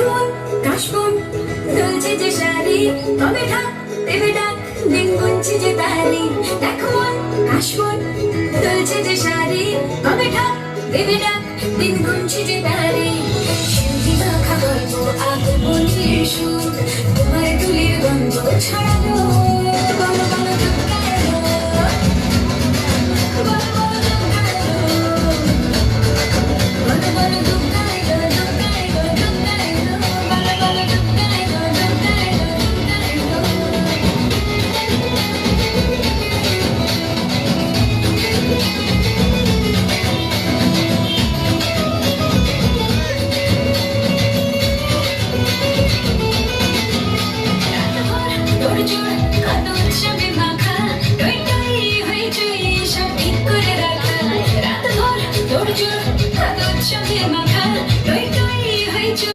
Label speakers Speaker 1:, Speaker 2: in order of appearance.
Speaker 1: দেখুন কাশবন দুলছে যে শাড়ি, কবে ঢাক দেবে ডাক, দিন গুনছে যে তারি। দেখুন কাশবন দুলছে যে শাড়ি, কবে ঢাক দেবে ডাক, দিন গুনছে যে তারি। সিন্ধি মাখা গল্প আগমনের সুর, তোমার দুলির গন্ধ ছড়ালো